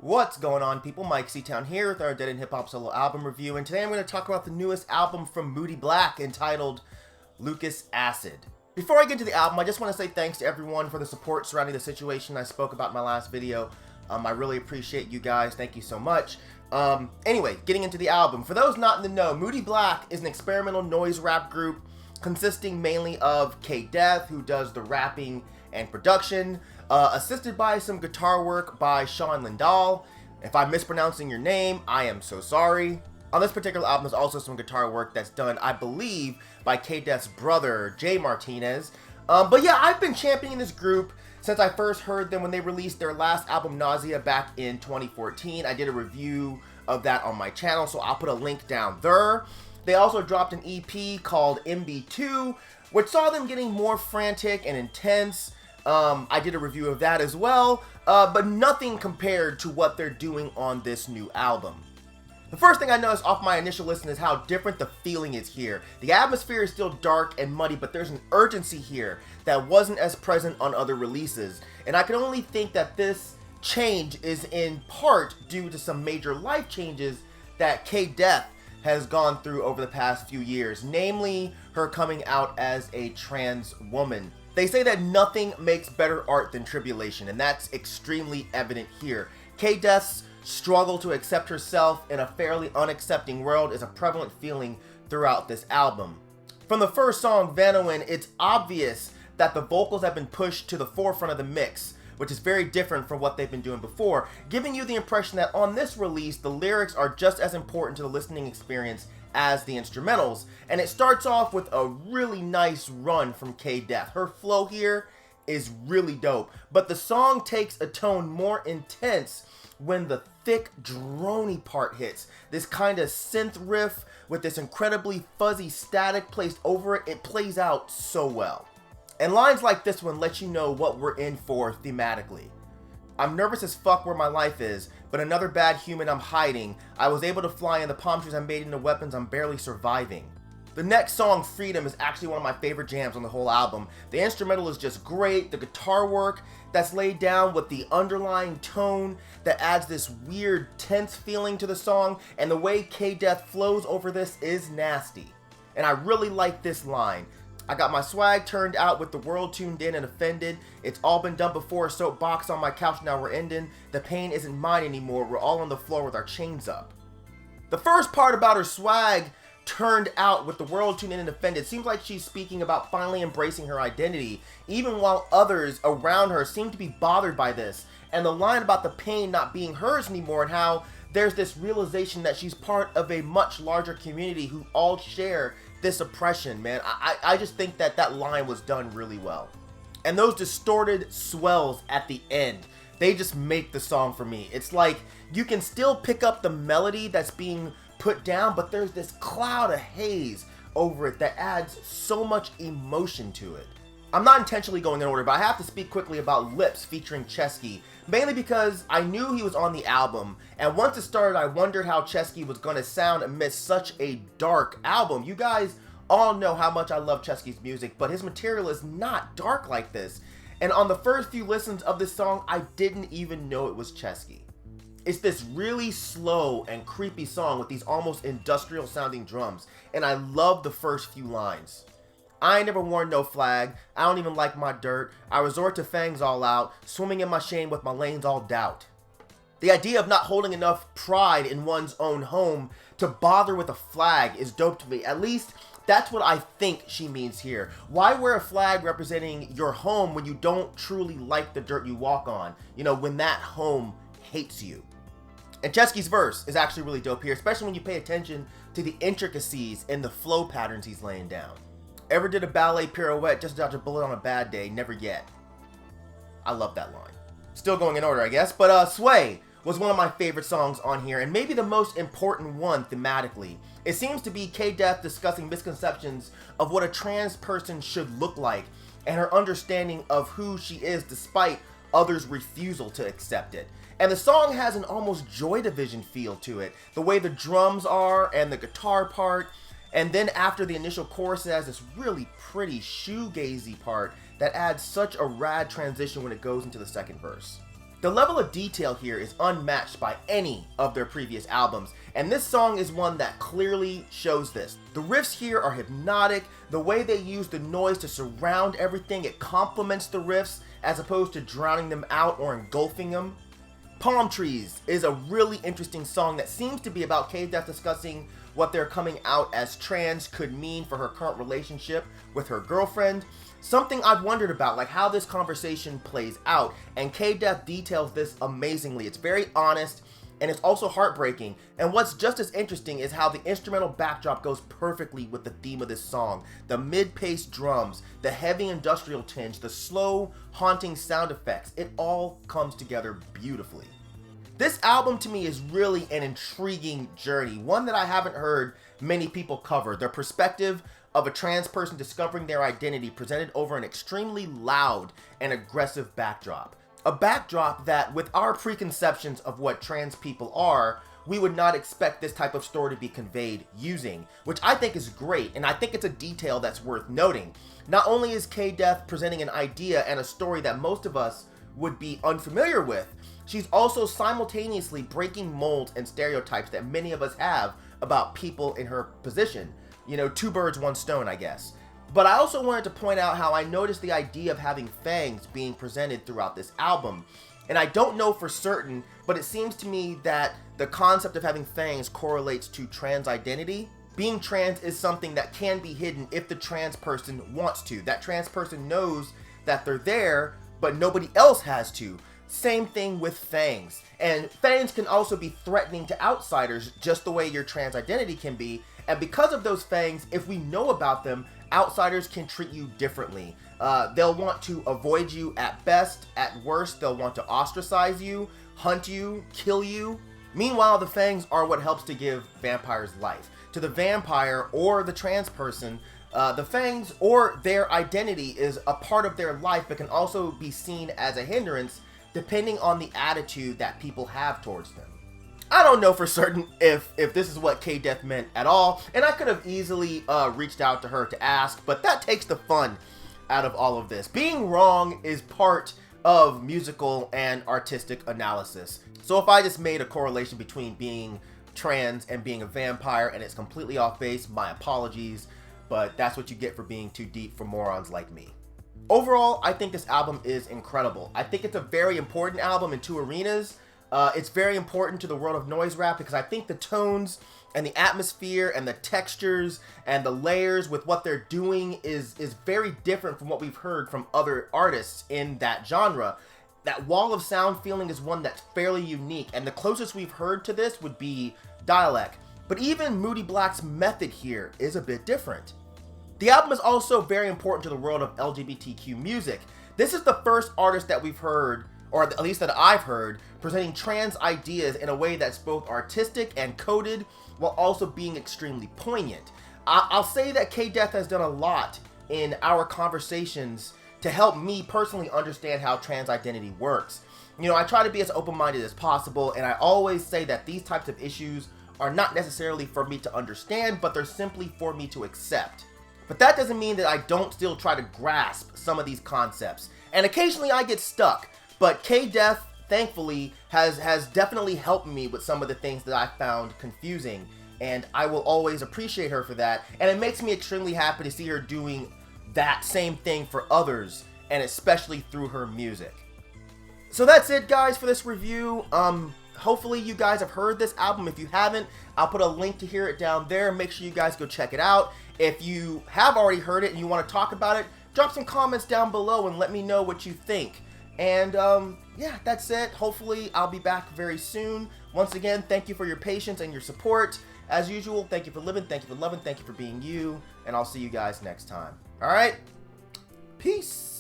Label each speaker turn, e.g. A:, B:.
A: What's going on, people? Myke C-Town here with our Dead End Hip Hop solo album review, and today I'm going to talk about the newest album from Moodie Black entitled Lucas Acid. Before I get into the album, I just want to say thanks to everyone for the support surrounding the situation I spoke about in my last video. I really appreciate you guys. Thank you so much. Anyway, getting into the album. For those not in the know, Moodie Black is an experimental noise rap group consisting mainly of K-Death, who does the rapping and production, assisted by some guitar work by Sean Lindahl. If I'm mispronouncing your name, I am so sorry. On this particular album, there's also some guitar work that's done, I believe, by K-Death's brother, Jay Martinez. But yeah, I've been championing this group since I first heard them when they released their last album, Nausea, back in 2014. I did a review of that on my channel, so I'll put a link down there. They also dropped an EP called MB2, which saw them getting more frantic and intense. I did a review of that as well, but nothing compared to what they're doing on this new album. The first thing I noticed off my initial listen is how different the feeling is here. The atmosphere is still dark and muddy, but there's an urgency here that wasn't as present on other releases. And I can only think that this change is in part due to some major life changes that K-Death has gone through over the past few years, namely her coming out as a trans woman. They say that nothing makes better art than tribulation, and that's extremely evident here. K-Death's struggle to accept herself in a fairly unaccepting world is a prevalent feeling throughout this album. From the first song, Vanowen, it's obvious that the vocals have been pushed to the forefront of the mix, which is very different from what they've been doing before, giving you the impression that on this release, the lyrics are just as important to the listening experience as the instrumentals. And it starts off with a really nice run from K-Death. Her flow here is really dope, but the song takes a tone more intense when the thick droney part hits. This kind of synth riff with this incredibly fuzzy static placed over it, it plays out so well. And lines like this one let you know what we're in for thematically. I'm nervous as fuck where my life is, but another bad human I'm hiding. I was able to fly in the palm trees I made into weapons, I'm barely surviving. The next song, Freedom, is actually one of my favorite jams on the whole album. The instrumental is just great. The guitar work that's laid down with the underlying tone that adds this weird tense feeling to the song, and the way K-Death flows over this is nasty. And I really like this line. I got my swag turned out with the world tuned in and offended. It's all been done before, soapbox on my couch, now we're ending. The pain isn't mine anymore, we're all on the floor with our chains up. The first part about her swag turned out with the world tuned in and offended seems like she's speaking about finally embracing her identity, even while others around her seem to be bothered by this. And the line about the pain not being hers anymore and how there's this realization that she's part of a much larger community who all share this oppression, man. I just think that that line was done really well. And those distorted swells at the end, they just make the song for me. It's like you can still pick up the melody that's being put down, but there's this cloud of haze over it that adds so much emotion to it. I'm not intentionally going in order, but I have to speak quickly about Lips featuring Chesky, mainly because I knew he was on the album, and once it started, I wondered how Chesky was going to sound amidst such a dark album. You guys all know how much I love Chesky's music, but his material is not dark like this. And on the first few listens of this song, I didn't even know it was Chesky. It's this really slow and creepy song with these almost industrial sounding drums, and I love the first few lines. I ain't never worn no flag, I don't even like my dirt, I resort to fangs all out, swimming in my shame with my lanes all doubt. The idea of not holding enough pride in one's own home to bother with a flag is dope to me. At least that's what I think she means here. Why wear a flag representing your home when you don't truly like the dirt you walk on? You know, when that home hates you. And Chesky's verse is actually really dope here, especially when you pay attention to the intricacies and the flow patterns he's laying down. Ever did a ballet pirouette just to dodge a bullet on a bad day? Never yet. I love that line. Still going in order, I guess, but Sway was one of my favorite songs on here, and maybe the most important one thematically. It seems to be K-Death discussing misconceptions of what a trans person should look like, and her understanding of who she is despite others' refusal to accept it. And the song has an almost Joy Division feel to it. The way the drums are and the guitar part. And then after the initial chorus, it has this really pretty shoegazy part that adds such a rad transition when it goes into the second verse. The level of detail here is unmatched by any of their previous albums, and this song is one that clearly shows this. The riffs here are hypnotic. The way they use the noise to surround everything, it complements the riffs as opposed to drowning them out or engulfing them. Palm Trees is a really interesting song that seems to be about K-Death discussing what their coming out as trans could mean for her current relationship with her girlfriend. Something I've wondered about, like how this conversation plays out, and K-Death details this amazingly. It's very honest, and it's also heartbreaking. And what's just as interesting is how the instrumental backdrop goes perfectly with the theme of this song. The mid-paced drums, the heavy industrial tinge, the slow, haunting sound effects, it all comes together beautifully. This album to me is really an intriguing journey, one that I haven't heard many people cover. Their perspective of a trans person discovering their identity presented over an extremely loud and aggressive backdrop. A backdrop that, with our preconceptions of what trans people are, we would not expect this type of story to be conveyed using, which I think is great, and I think it's a detail that's worth noting. Not only is K-Death presenting an idea and a story that most of us would be unfamiliar with, she's also simultaneously breaking molds and stereotypes that many of us have about people in her position. You know, two birds, one stone, I guess. But I also wanted to point out how I noticed the idea of having fangs being presented throughout this album. And I don't know for certain, but it seems to me that the concept of having fangs correlates to trans identity. Being trans is something that can be hidden if the trans person wants to. That trans person knows that they're there, but nobody else has to. Same thing with fangs. And fangs can also be threatening to outsiders, just the way your trans identity can be. And because of those fangs, if we know about them, outsiders can treat you differently. They'll want to avoid you at best. At worst, they'll want to ostracize you, hunt you, kill you. Meanwhile, the fangs are what helps to give vampires life. To the vampire or the trans person, the fangs or their identity is a part of their life, but can also be seen as a hindrance depending on the attitude that people have towards them. I don't know for certain if this is what K-Death meant at all, and I could have easily reached out to her to ask, but that takes the fun out of all of this. Being wrong is part of musical and artistic analysis. So if I just made a correlation between being trans and being a vampire and it's completely off base, my apologies, but that's what you get for being too deep for morons like me. Overall, I think this album is incredible. I think it's a very important album in two arenas. It's very important to the world of noise rap because I think the tones and the atmosphere and the textures and the layers with what they're doing is very different from what we've heard from other artists in that genre. That wall of sound feeling is one that's fairly unique, and the closest we've heard to this would be Dialect. But even Moodie Black's method here is a bit different. The album is also very important to the world of LGBTQ music. This is the first artist that we've heard, or at least that I've heard, presenting trans ideas in a way that's both artistic and coded, while also being extremely poignant. I'll say that K-Death has done a lot in our conversations to help me personally understand how trans identity works. You know, I try to be as open-minded as possible, and I always say that these types of issues are not necessarily for me to understand, but they're simply for me to accept. But that doesn't mean that I don't still try to grasp some of these concepts. And occasionally I get stuck, but K-Death, thankfully, has definitely helped me with some of the things that I found confusing, and I will always appreciate her for that. And it makes me extremely happy to see her doing that same thing for others, and especially through her music. So that's it, guys, for this review. Hopefully you guys have heard this album. If you haven't, I'll put a link to hear it down there. Make sure you guys go check it out. If you have already heard it and you want to talk about it, drop some comments down below and let me know what you think. And yeah, that's it. Hopefully I'll be back very soon. Once again, thank you for your patience and your support. As usual, thank you for living, thank you for loving, thank you for being you, and I'll see you guys next time. All right, peace.